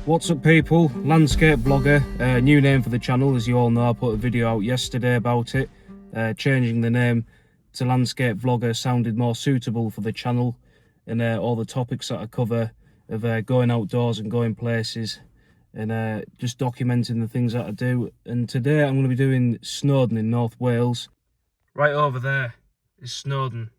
What's up people, landscape vlogger, new name for the channel. As you all know, I put a video out yesterday about it. Changing the name to landscape vlogger sounded more suitable for the channel, and all the topics that I cover of going outdoors and going places and just documenting the things that I do. And today I'm going to be doing Snowdon in North Wales. Right over there is Snowdon,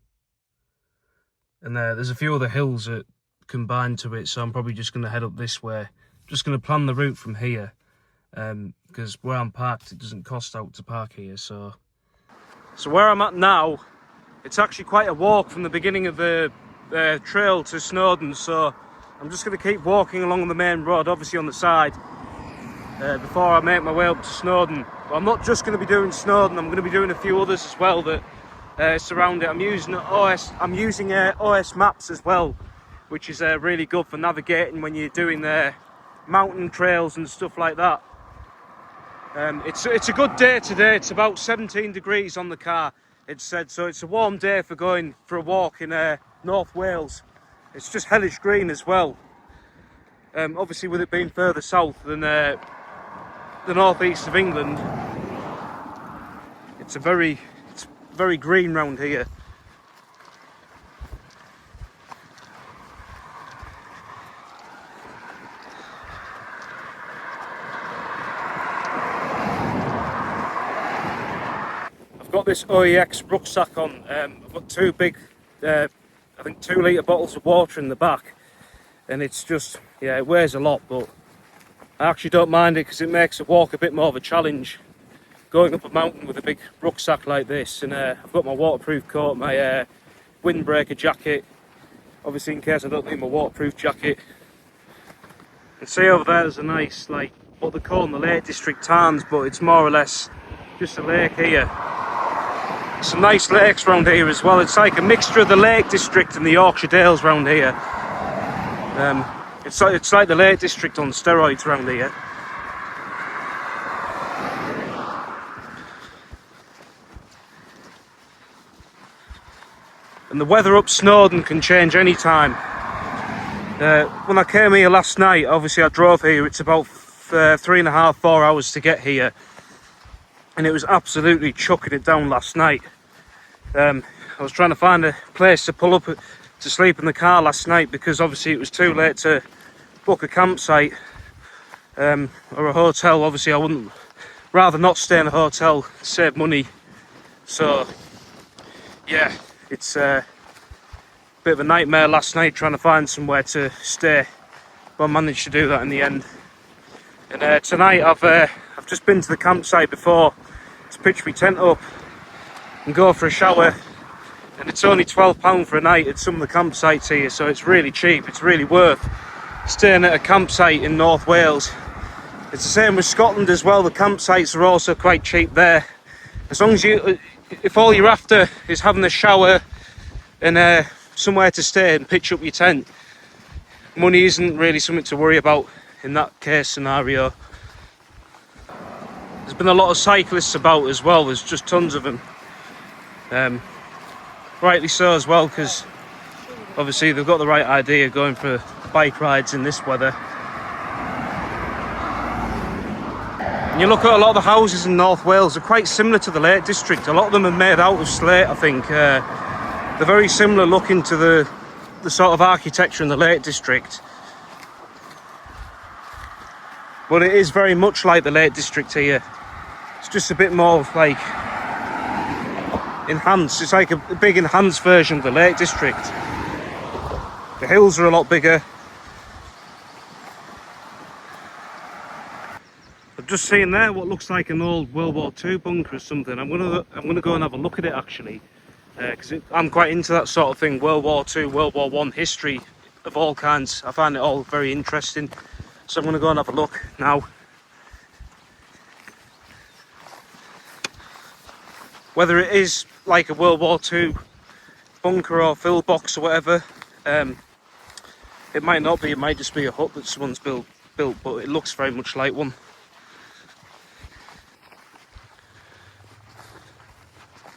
and there's a few other hills that combine to it, so I'm probably just going to head up this way. Just going to plan the route from here, because where I'm parked, it doesn't cost out to park here. So where I'm at now, it's actually quite a walk from the beginning of the trail to Snowdon. So I'm just going to keep walking along the main road, obviously on the side, before I make my way up to Snowdon. But I'm not just going to be doing Snowdon. I'm going to be doing a few others as well that surround it. I'm using OS maps as well, which is really good for navigating when you're doing mountain trails and stuff like that. It's a good day today. It's about 17 degrees on the car, it's said, so it's a warm day for going for a walk in North Wales. It's just hellish green as well. Obviously with it being further south than the northeast of England, it's very green round here. I've got this OEX rucksack on. I've got two big, I think 2 litre bottles of water in the back, and it's just, yeah, it weighs a lot, but I actually don't mind it because it makes a walk a bit more of a challenge, going up a mountain with a big rucksack like this. And I've got my waterproof coat, my windbreaker jacket, obviously in case I don't need my waterproof jacket. And see over there's a nice, like, what they call in the Lake District Tarns, but it's more or less just a lake here. Some nice lakes around here as well. It's like a mixture of the Lake District and the Yorkshire Dales around here. It's like the Lake District on steroids around here. And the weather up Snowdon can change any time. When I came here last night, obviously I drove here. It's about 3.5, 4 hours to get here, and it was absolutely chucking it down last night. I was trying to find a place to pull up to sleep in the car last night, because obviously it was too late to book a campsite or a hotel. Obviously I wouldn't rather not stay in a hotel, save money. So yeah, it's a bit of a nightmare last night trying to find somewhere to stay, but I managed to do that in the end. And tonight I've just been to the campsite before to pitch my tent up and go for a shower, and it's only £12 for a night at some of the campsites here, so it's really cheap. It's really worth staying at a campsite in North Wales. It's the same with Scotland as well. The campsites are also quite cheap there, as long as if all you're after is having a shower and somewhere to stay and pitch up your tent, money isn't really something to worry about in that case scenario. There's been a lot of cyclists about as well. There's just tons of them. Rightly so as well, because obviously they've got the right idea going for bike rides in this weather. And you look at a lot of the houses in North Wales, they're quite similar to the Lake District. A lot of them are made out of slate, I think. They're very similar looking to the sort of architecture in the Lake District. But it is very much like the Lake District here. It's just a bit more like enhanced. It's like a big enhanced version of the Lake District. The hills are a lot bigger. I've just seen there what looks like an old World War II bunker or something. I'm gonna go and have a look at it actually, because I'm quite into that sort of thing. World War II, World War I history of all kinds. I find it all very interesting. So I'm going to go and have a look now. Whether it is like a World War II bunker or fill box or whatever, it might not be. It might just be a hut that someone's built, but it looks very much like one.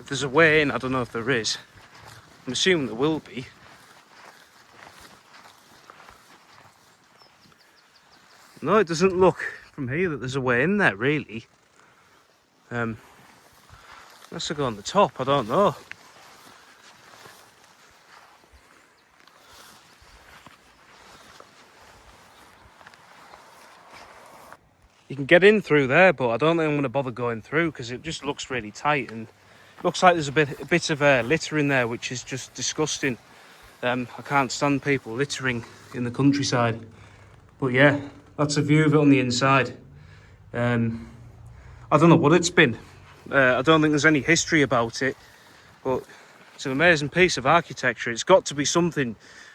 If there's a way in, I don't know if there is. I'm assuming there will be. No, it doesn't look from here that there's a way in there, really. Unless I go on the top, I don't know. You can get in through there, but I don't think I'm going to bother going through because it just looks really tight and looks like there's a bit of litter in there, which is just disgusting. I can't stand people littering in the countryside. But yeah, that's a view of it on the inside. I don't know what it's been. I don't think there's any history about it, but it's an amazing piece of architecture. It's got to be something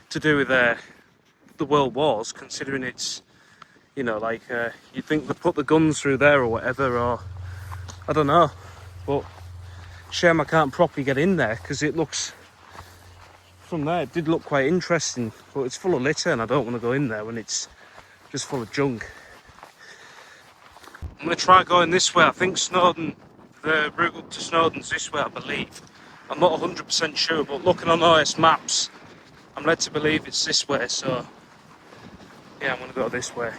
to do with the World Wars, considering it's, you know, like you'd think they put the guns through there or whatever, or I don't know. But shame I can't properly get in there because it looks, from there, it did look quite interesting, but it's full of litter and I don't want to go in there when it's just full of junk. I'm going to try going this way. I think Snowdon, the route up to Snowdon's this way, I believe. I'm not 100% sure, but looking on OS maps, I'm led to believe it's this way, so yeah, I'm going to go this way.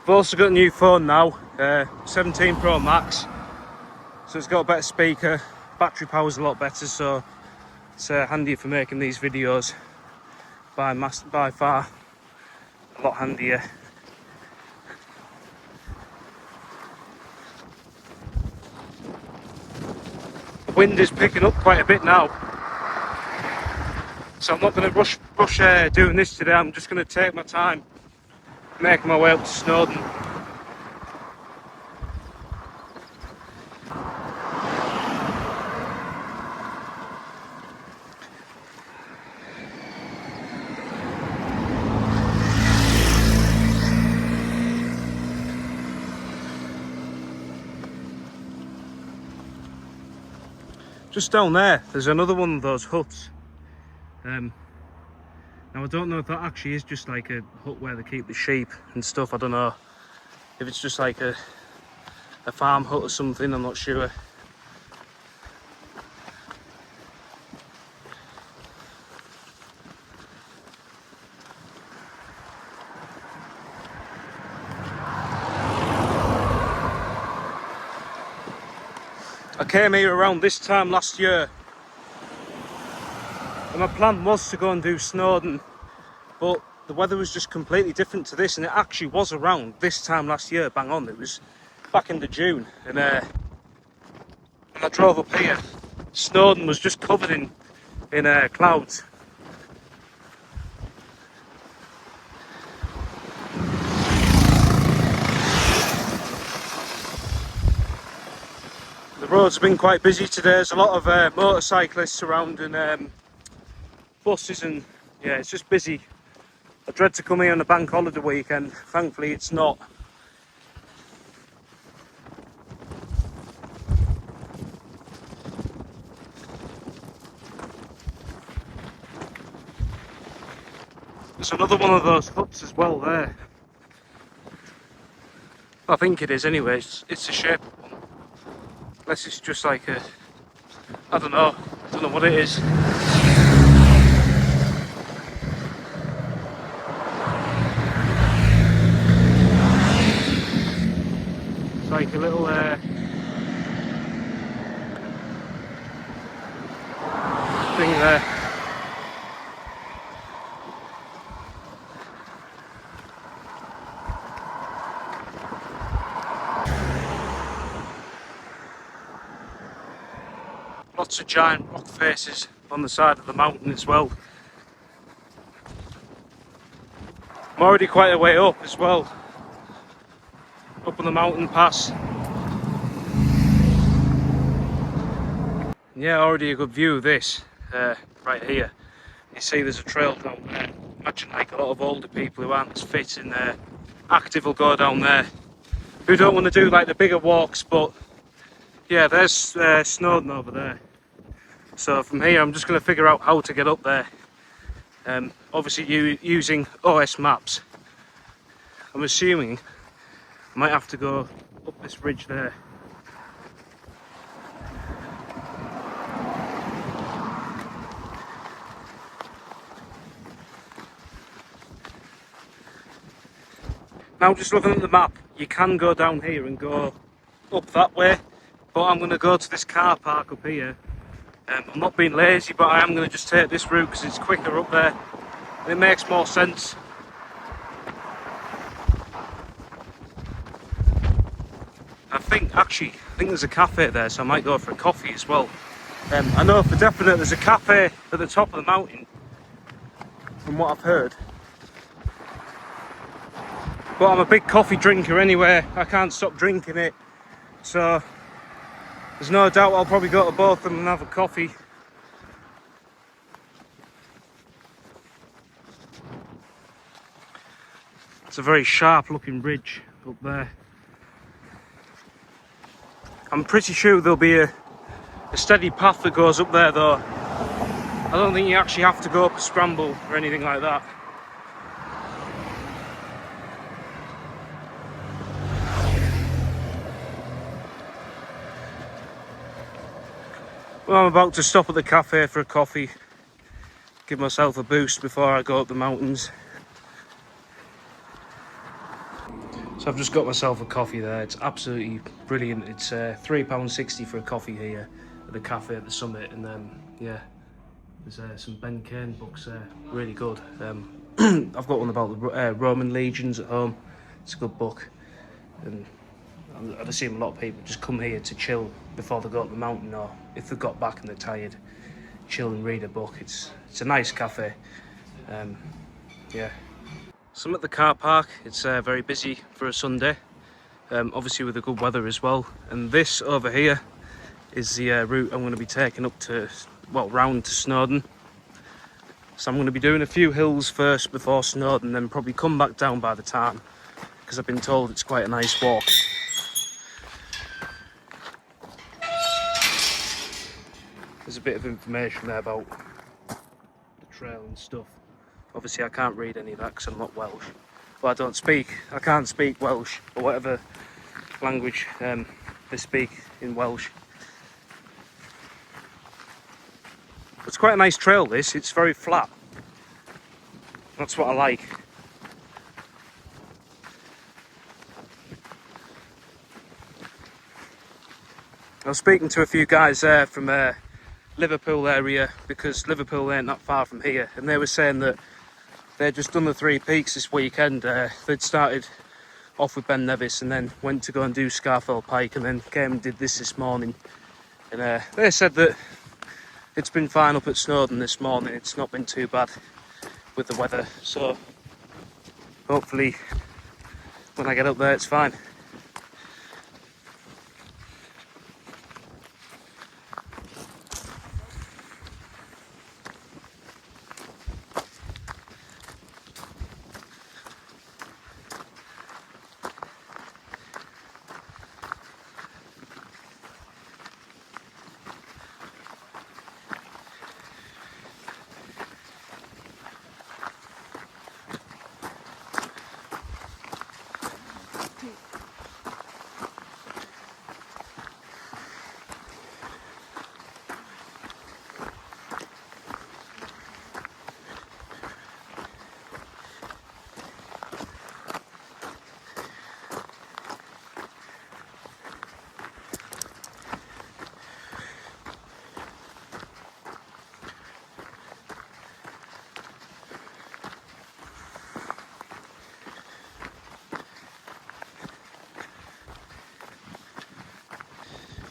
I've also got a new phone now, 17 Pro Max, so it's got a better speaker, battery power's a lot better, so it's handier for making these videos by far, a lot handier. The wind is picking up quite a bit now, so I'm not going to rush doing this today. I'm just going to take my time making my way up to Snowdon. Just down there's another one of those huts. Now I don't know if that actually is just like a hut where they keep the sheep and stuff. I don't know if it's just like a farm hut or something, I'm not sure. I came here around this time last year and my plan was to go and do Snowdon, but the weather was just completely different to this, and it actually was around this time last year, bang on. It was back into June, and when I drove up here, Snowdon was just covered in clouds. The roads have been quite busy today. There's a lot of motorcyclists around and buses, and yeah, it's just busy. I dread to come here on a bank holiday weekend. Thankfully it's not. There's another one of those huts as well there. I think it is anyway. It's a shape one. Unless it's just like a, I don't know what it is. It's like a little thing there. Lots of giant rock faces on the side of the mountain as well. I'm already quite a way up as well. Up on the mountain pass. Yeah, already a good view of this right here. You see there's a trail down there. Imagine like a lot of older people who aren't as fit and active will go down there, who don't want to do like the bigger walks, but yeah, there's Snowdon over there. So from here I'm just going to figure out how to get up there. Obviously using OS maps. I'm assuming I might have to go up this ridge there. Now just looking at the map, you can go down here and go up that way, but I'm going to go to this car park up here. I'm not being lazy, but I am going to just take this route because it's quicker up there and it makes more sense. I think there's a cafe there, so I might go for a coffee as well. I know for definite there's a cafe at the top of the mountain, from what I've heard. But I'm a big coffee drinker anyway, I can't stop drinking it. So there's no doubt I'll probably go to both of them and have a coffee. It's a very sharp looking ridge up there. I'm pretty sure there'll be a steady path that goes up there though. I don't think you actually have to go up a scramble or anything like that. Well, I'm about to stop at the cafe for a coffee, give myself a boost before I go up the mountains. So I've just got myself a coffee there. It's absolutely brilliant. It's £3.60 for a coffee here at the cafe at the summit, and then yeah, there's some Ben Kane books there, really good. I've got one about the Roman legions at home. It's a good book, and I'd assume a lot of people just come here to chill before they go up the mountain, or if they've got back and they're tired, chill and read a book. It's a nice cafe. Yeah. So I'm at the car park. It's very busy for a Sunday, obviously with the good weather as well. And this over here is the route I'm going to be taking up to, well, round to Snowdon. So I'm going to be doing a few hills first before Snowdon, then probably come back down by the tarn, because I've been told it's quite a nice walk. There's a bit of information there about the trail and stuff. Obviously I can't read any of that because I'm not Welsh. Well, I can't speak Welsh, or whatever language they speak in Welsh. It's quite a nice trail this, it's very flat. That's what I like. I was speaking to a few guys there from Liverpool area, because Liverpool ain't that far from here, and they were saying that they'd just done the 3 peaks this weekend. They'd started off with Ben Nevis and then went to go and do Scarfell Pike, and then came and did this morning. And they said that it's been fine up at Snowdon this morning. It's not been too bad with the weather, so hopefully when I get up there it's fine.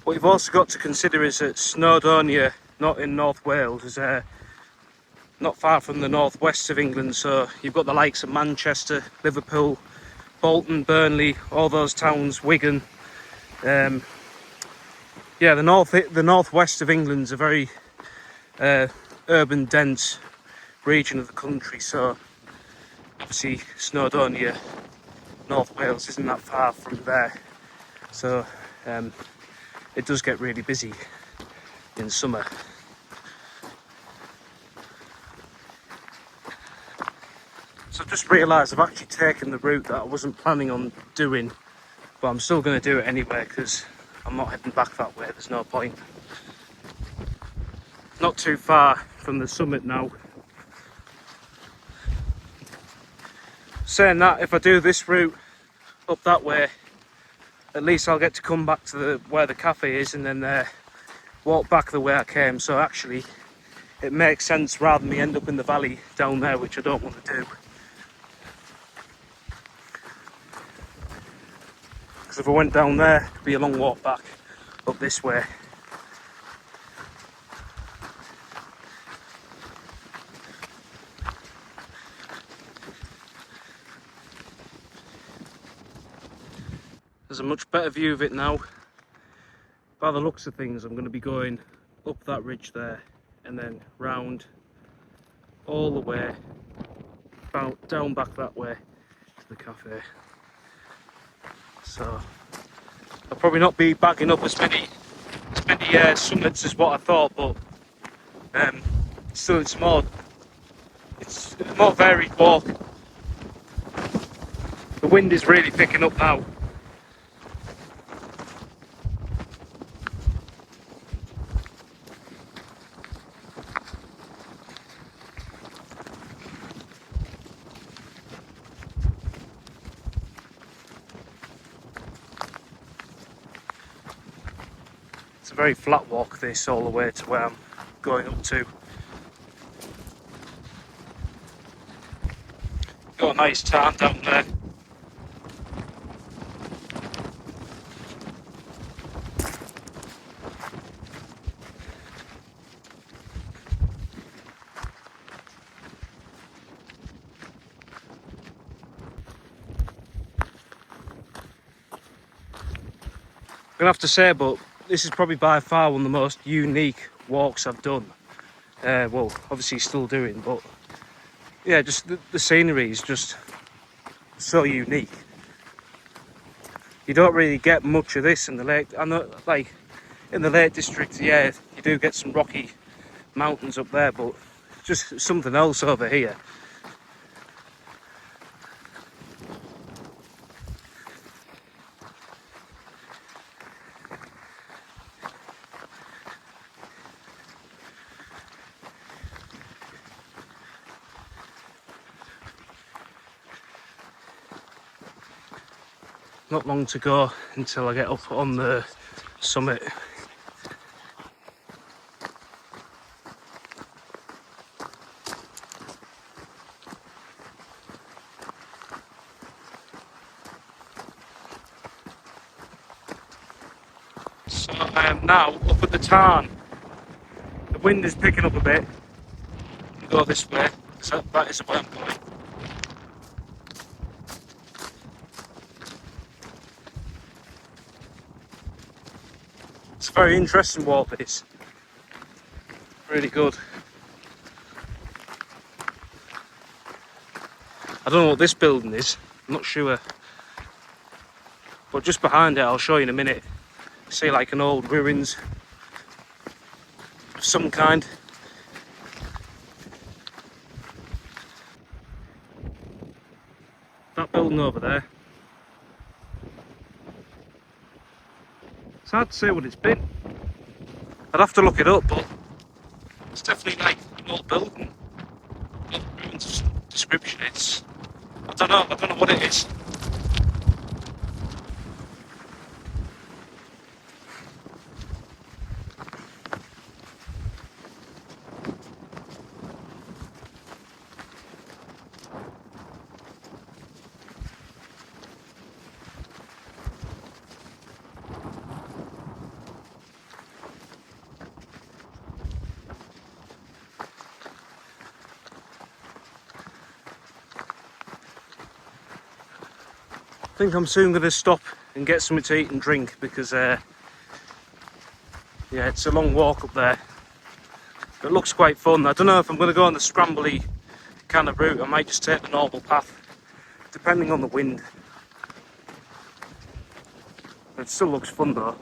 What you've also got to consider is that Snowdonia, not in North Wales, is not far from the northwest of England, so you've got the likes of Manchester, Liverpool, Bolton, Burnley, all those towns, Wigan. Yeah, the northwest of England's a very urban, dense region of the country, so obviously Snowdonia, North Wales, isn't that far from there. So it does get really busy in summer. So I've just realised I've actually taken the route that I wasn't planning on doing, but I'm still going to do it anyway because I'm not heading back that way, there's no point. Not too far from the summit now. Saying that, if I do this route up that way, at least I'll get to come back to where the cafe is and then walk back the way I came. So actually it makes sense rather than me end up in the valley down there, which I don't want to do. Because if I went down there, it'd be a long walk back up this way. There's a much better view of it now. By the looks of things, I'm going to be going up that ridge there and then round all the way down back that way to the cafe. So I'll probably not be bagging up as many summits as what I thought, but still it's a more varied walk. The wind is really picking up now. It's a very flat walk this, all the way to where I'm going up to. Got a nice tarn down there. I'm gonna have to say, but this is probably by far one of the most unique walks I've done. Well, obviously still doing, but yeah, just the scenery is just so unique. You don't really get much of this in the Lake. I know, like in the Lake District, yeah, you do get some rocky mountains up there, but just something else over here. Not long to go until I get up on the summit. So I am now up at the tarn. The wind is picking up a bit. I'll go this way, because that is where I'm going. It's a very interesting walk, this. Really good. I don't know what this building is, I'm not sure. But just behind it, I'll show you in a minute. See, like an old ruins of some kind. That building over there. It's hard to say what it's been. I'd have to look it up, but it's definitely like an old building. Old ruins description. I don't know what it is. I think I'm soon going to stop and get something to eat and drink because yeah, it's a long walk up there. It looks quite fun. I don't know if I'm going to go on the scrambly kind of route. I might just take the normal path, depending on the wind. It still looks fun though.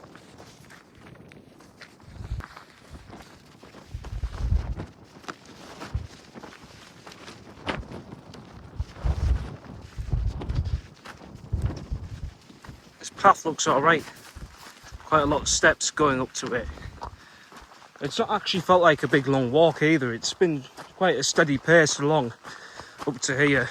path looks alright. Quite a lot of steps going up to it. It's not actually felt like a big long walk either. It's been quite a steady pace along up to here.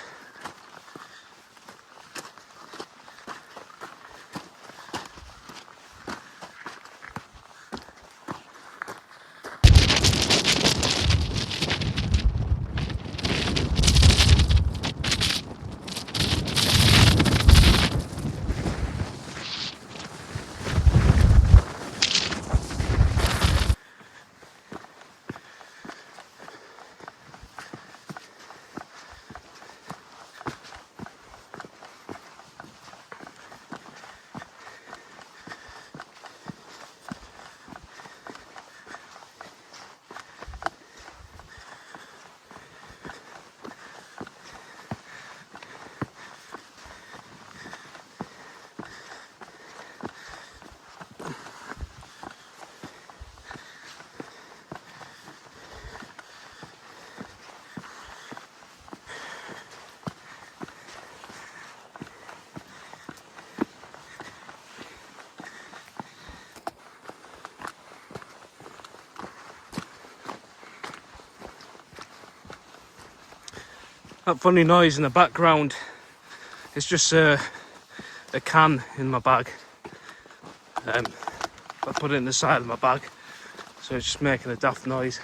That funny noise in the background is just a can in my bag. I put it in the side of my bag, so it's just making a daft noise.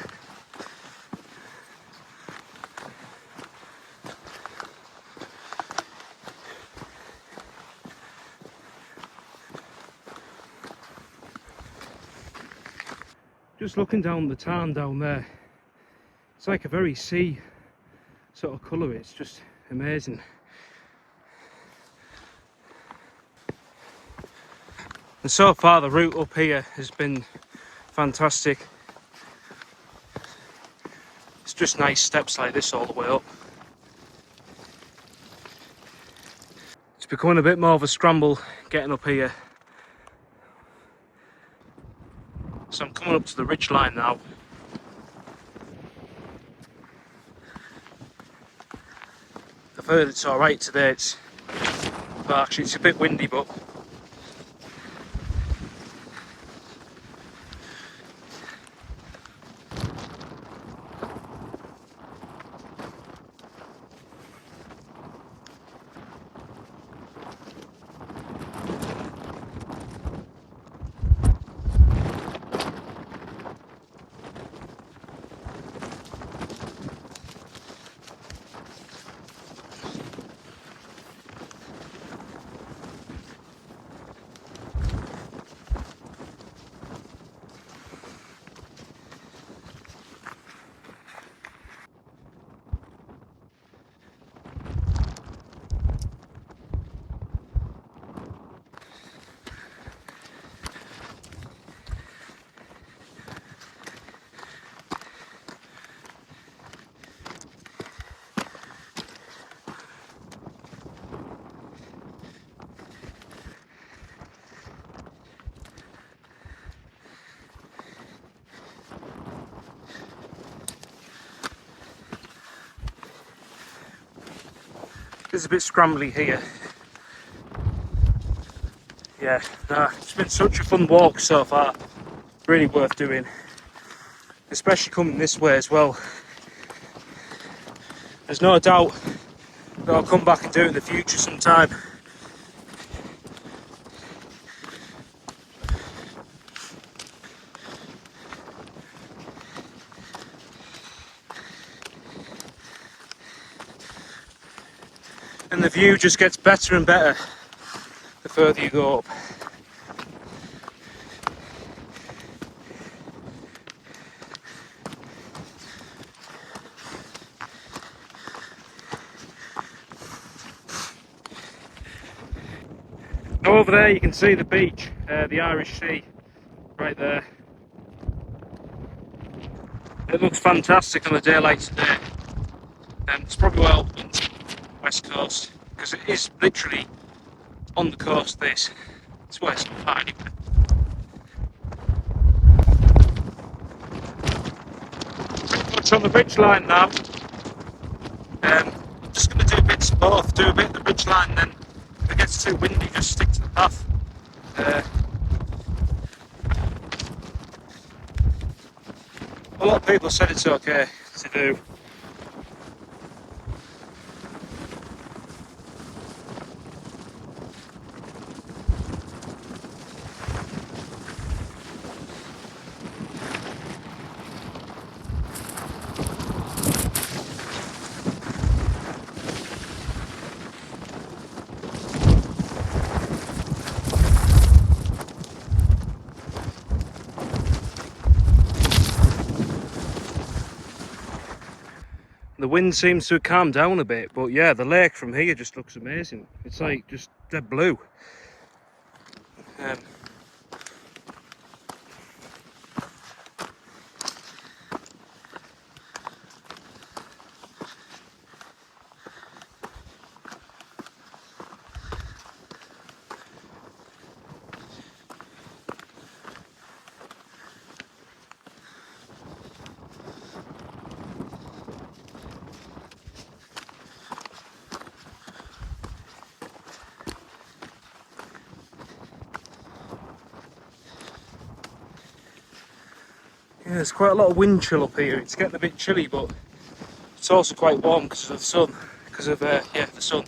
Just looking down the tarn down there, it's like a very sea sort of colour. It's just amazing. And so far the route up here has been fantastic. It's just nice steps like this all the way up. It's becoming a bit more of a scramble getting up here. So I'm coming up to the ridge line now. I've heard it's alright today, well, actually it's a bit windy, but it's a bit scrambly here. Yeah, it's been such a fun walk so far. Really worth doing. Especially coming this way as well. There's no doubt that I'll come back and do it in the future sometime. And the view just gets better and better the further you go up. Over there you can see the beach, the Irish Sea, right there. It looks fantastic on a day like today. It's probably well on the west coast, because it is literally on the coast. This it's where it's not anywhere. Pretty much on the ridge line now. I'm just going to do bits of both. Do a bit of the ridge line, then if it gets too windy, just stick to the path. Uh, a lot of people said it's okay to do. The wind seems to have calmed down a bit, but yeah, the lake from here just looks amazing. It's like just dead blue. Yeah, there's quite a lot of wind chill up here. It's getting a bit chilly, but it's also quite warm because of the sun. Because of the sun.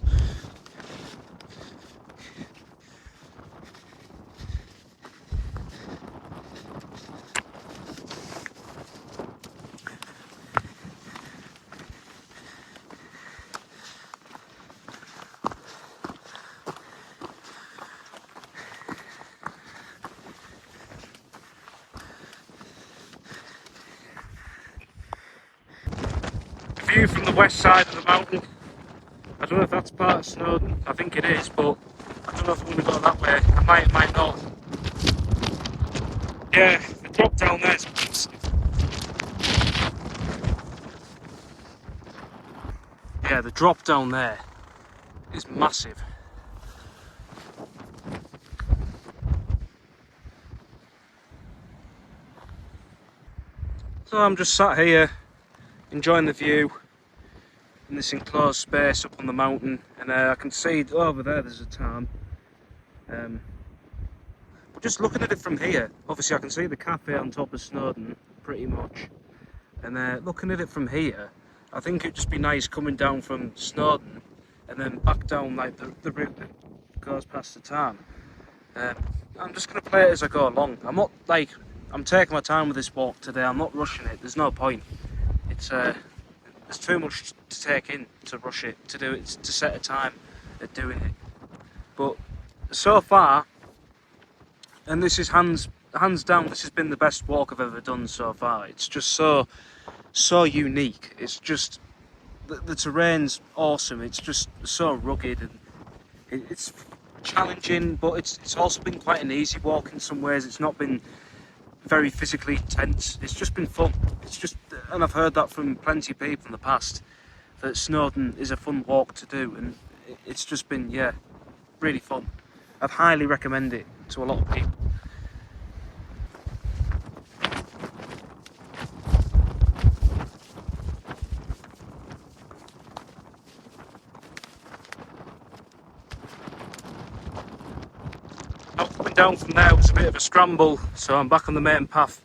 The view from the west side of the mountain. I don't know if that's part of Snowdon. I think it is, but I don't know if I'm going to go that way. I might not. Yeah, the drop down there is massive. Yeah, the drop down there is massive. So I'm just sat here enjoying the view in this enclosed space up on the mountain, and I can see over there's a town. Just looking at it from here, obviously I can see the cafe on top of Snowdon pretty much, and looking at it from here, I think it'd just be nice coming down from Snowdon and then back down like the route that goes past the town. I'm just going to play it as I go along. I'm taking my time with this walk today. I'm not rushing it. There's no point. It's there's too much to take in to rush it, to do it, to set a time at doing it. But so far, and this is hands down, this has been the best walk I've ever done so far. It's just so unique. It's just the terrain's awesome. It's just so rugged, and it's challenging, but it's also been quite an easy walk in some ways. It's not been very physically intense. It's just been fun. And I've heard that from plenty of people in the past, that Snowdon is a fun walk to do, and it's just been, yeah, really fun. I'd highly recommend it to a lot of people. Now, coming down from there was a bit of a scramble, so I'm back on the main path.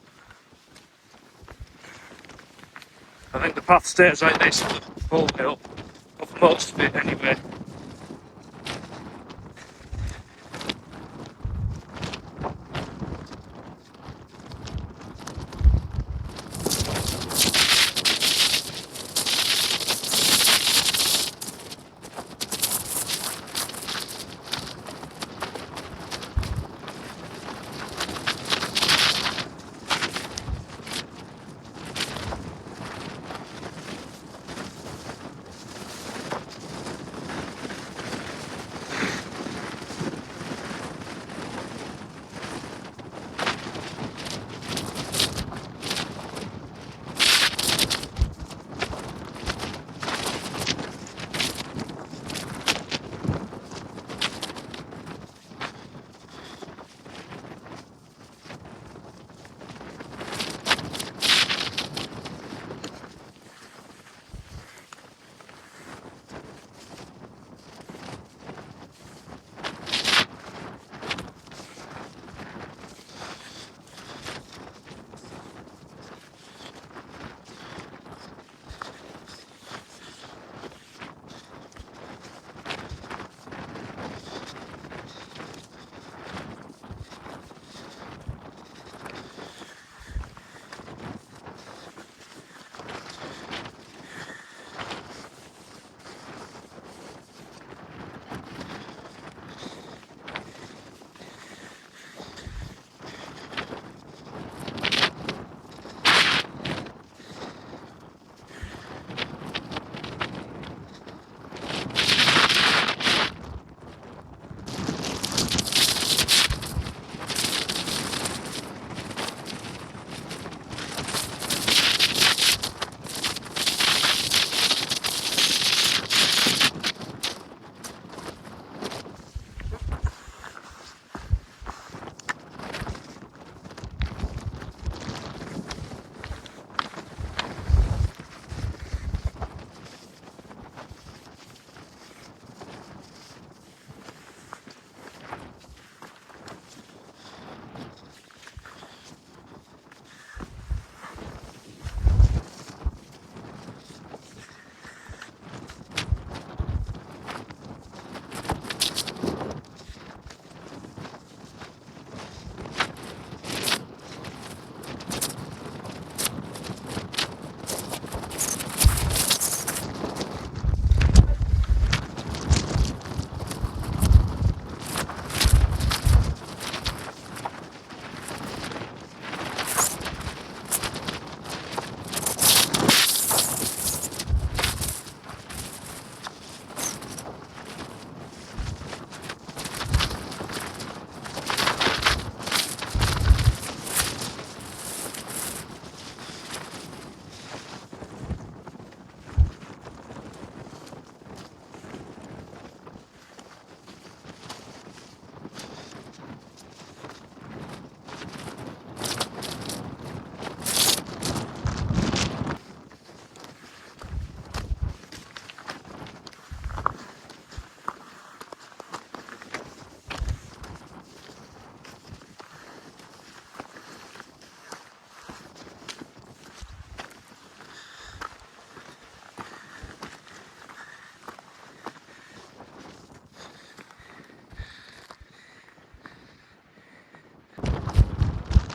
I think the path stays like this for the whole way up, or for most of it anyway.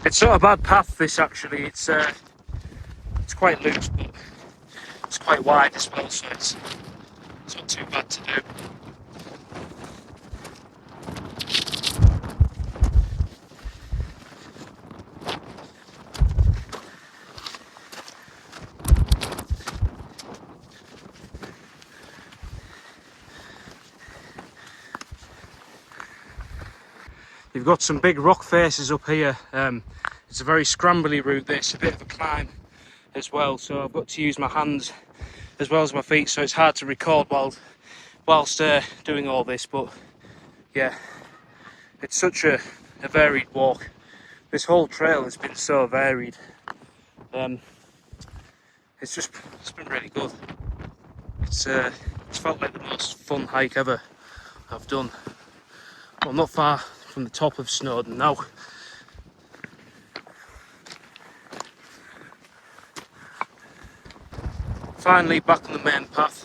It's not a bad path, this actually. It's quite loose, but it's quite wide as well, so it's not too bad to do. You've got some big rock faces up here. It's a very scrambly route, this, a bit of a climb as well, so I've got to use my hands as well as my feet, so it's hard to record whilst doing all this, but yeah, it's such a varied walk. This whole trail has been so varied. It's been really good. It's felt like the most fun hike ever I've done. Well, not far from the top of Snowdon now. Finally back on the main path.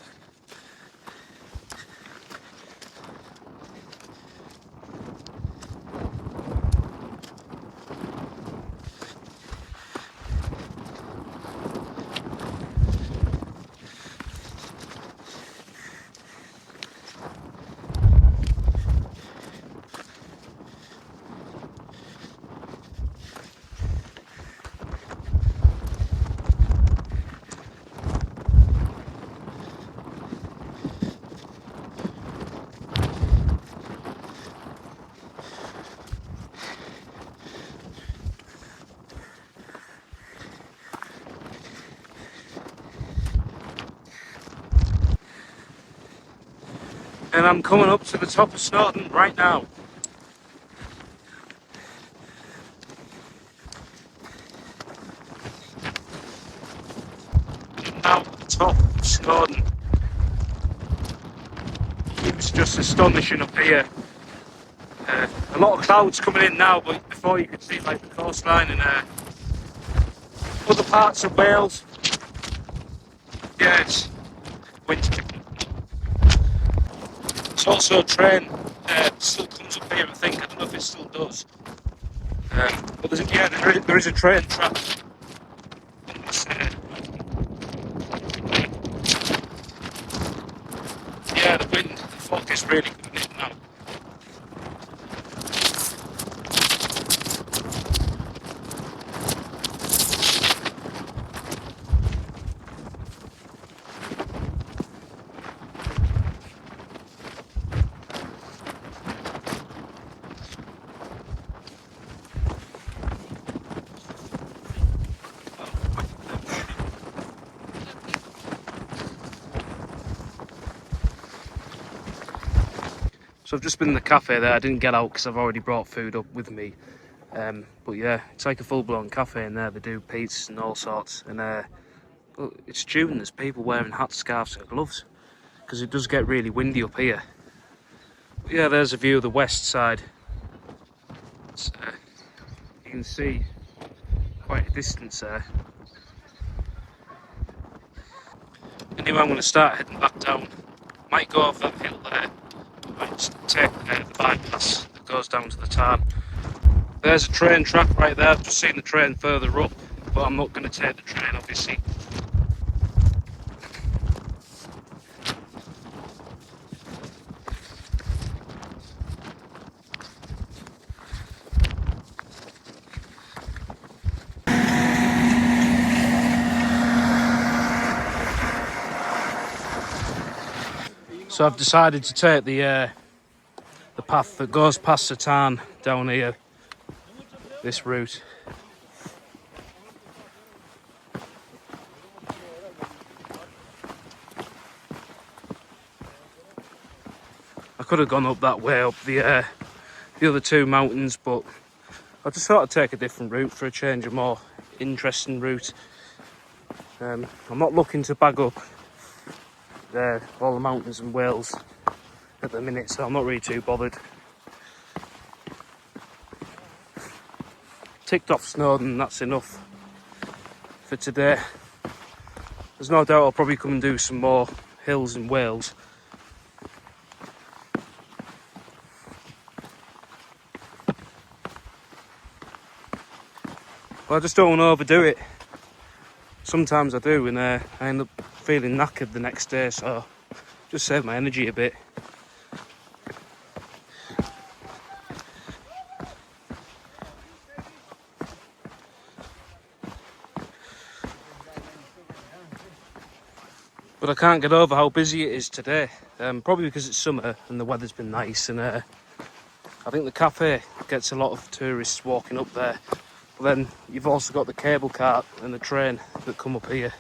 And I'm coming up to the top of Snowdon right now. Now at the top of Snowdon. It was just astonishing up here. A lot of clouds coming in now, but before you could see like the coastline and other parts of Wales. Yeah, it's windy. There's also a train still comes up here, I think. I don't know if it still does. But there is a train track. Yeah, the wind, the fog is really coming in now. So I've just been in the cafe there. I didn't get out because I've already brought food up with me. But yeah, it's like a full-blown cafe in there. They do pizzas and all sorts. And it's June. There's people wearing hats, scarves and gloves because it does get really windy up here. But yeah, there's a view of the west side. You can see quite a distance there. Anyway, I'm going to start heading back down. Might go off that hill there. Might just take the bypass that goes down to the tarn. There's a train track right there. I've just seen the train further up, but I'm not going to take the train, obviously. So I've decided to take the path that goes past the tarn down here, this route. I could have gone up that way, up the other two mountains, but I just thought I'd take a different route for a change, a more interesting route. I'm not looking to bag up all the mountains in Wales at the minute, so I'm not really too bothered. Ticked off Snowdon, that's enough for today. There's no doubt I'll probably come and do some more hills in Wales. But I just don't want to overdo it. Sometimes I do, and I end up feeling knackered the next day, so just save my energy a bit. But I can't get over how busy it is today. Probably because it's summer and the weather's been nice, and I think the cafe gets a lot of tourists walking up there. But then you've also got the cable cart and the train that come up here.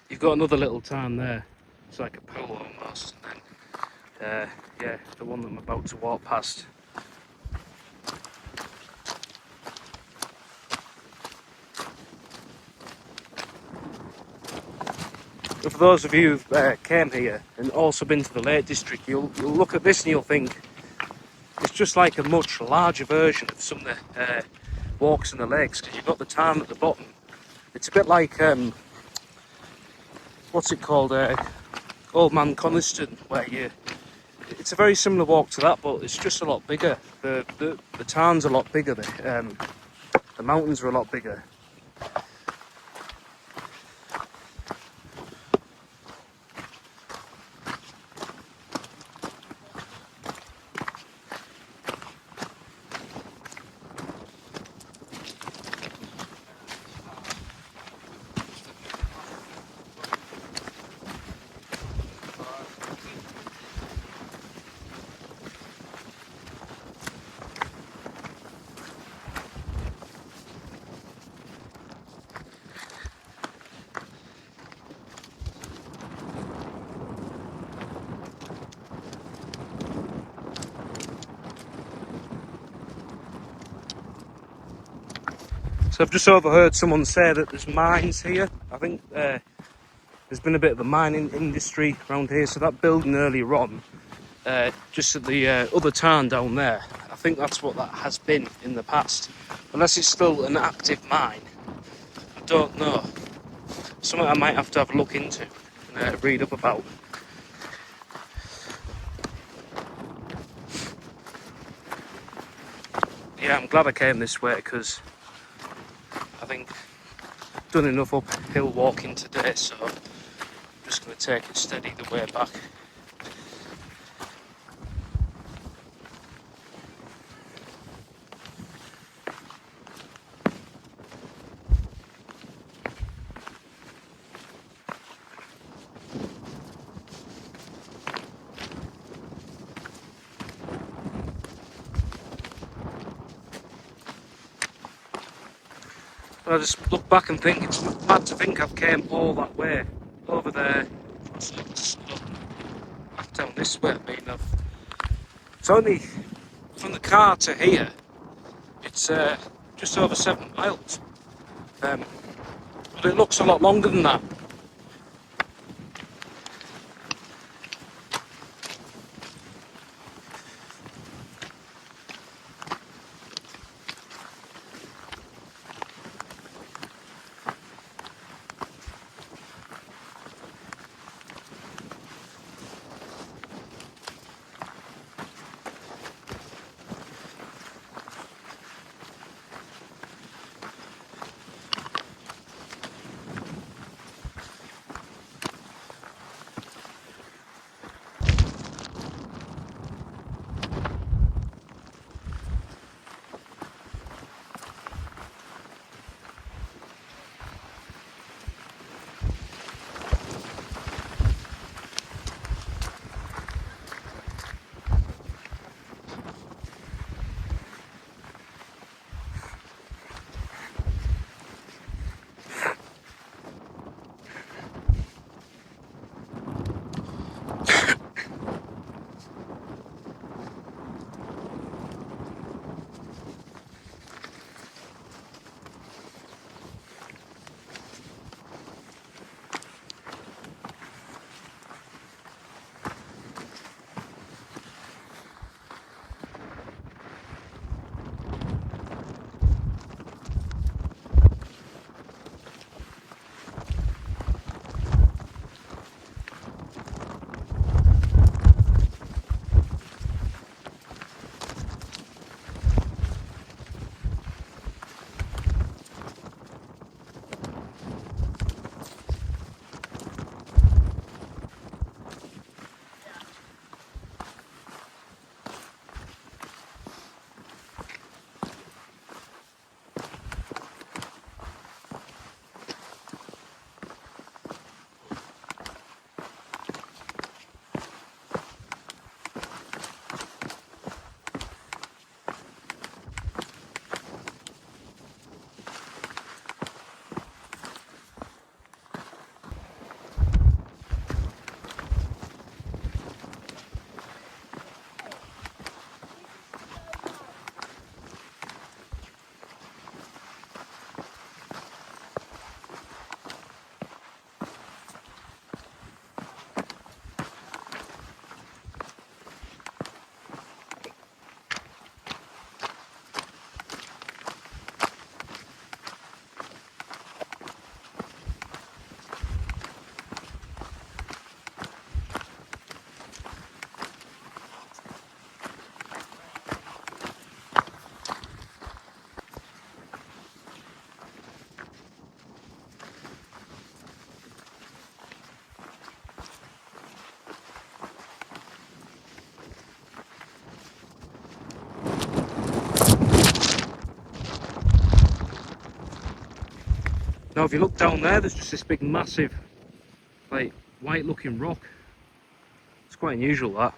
You've got another little town there. It's like a pool almost. And then, yeah, the one that I'm about to walk past. But for those of you who came here and also been to the Lake District, you'll look at this and you'll think it's just like a much larger version of some of the walks in the lakes, because you've got the town at the bottom. It's a bit like what's it called? Old Man Coniston, where it's a very similar walk to that, but it's just a lot bigger. The town's a lot bigger. The mountains are a lot bigger. So I've just overheard someone say that there's mines here. I think there's been a bit of a mining industry around here. So that building earlier on, just at the other town down there, I think that's what that has been in the past. Unless it's still an active mine, I don't know. Something I might have to have a look into and read up about. Yeah, I'm glad I came this way, because I think I've done enough uphill walking today, so I'm just going to take it steady the way back. And I just look back and think it's mad to think I've came all that way over there, back down this way. I mean, it's only from the car to here. It's just over 7 miles, but it looks a lot longer than that. Now if you look down there, there's just this big massive, like, white looking rock. It's quite unusual, that.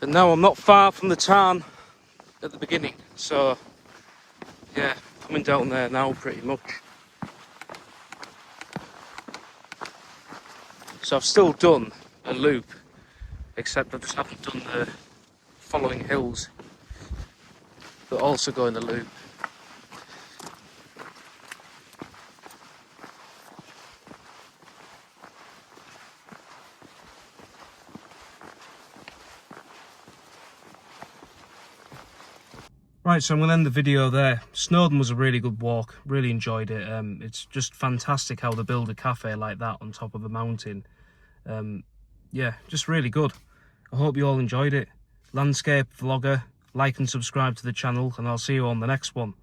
And now I'm not far from the tarn at the beginning, so yeah, coming down there now pretty much. So I've still done a loop, except I just haven't done the following hills that also go in the loop. Right, so I'm going to end the video there. Snowdon was a really good walk, really enjoyed it. It's just fantastic how they build a cafe like that on top of a mountain. Yeah, just really good. I hope you all enjoyed it. Landscape vlogger, like and subscribe to the channel, and I'll see you on the next one.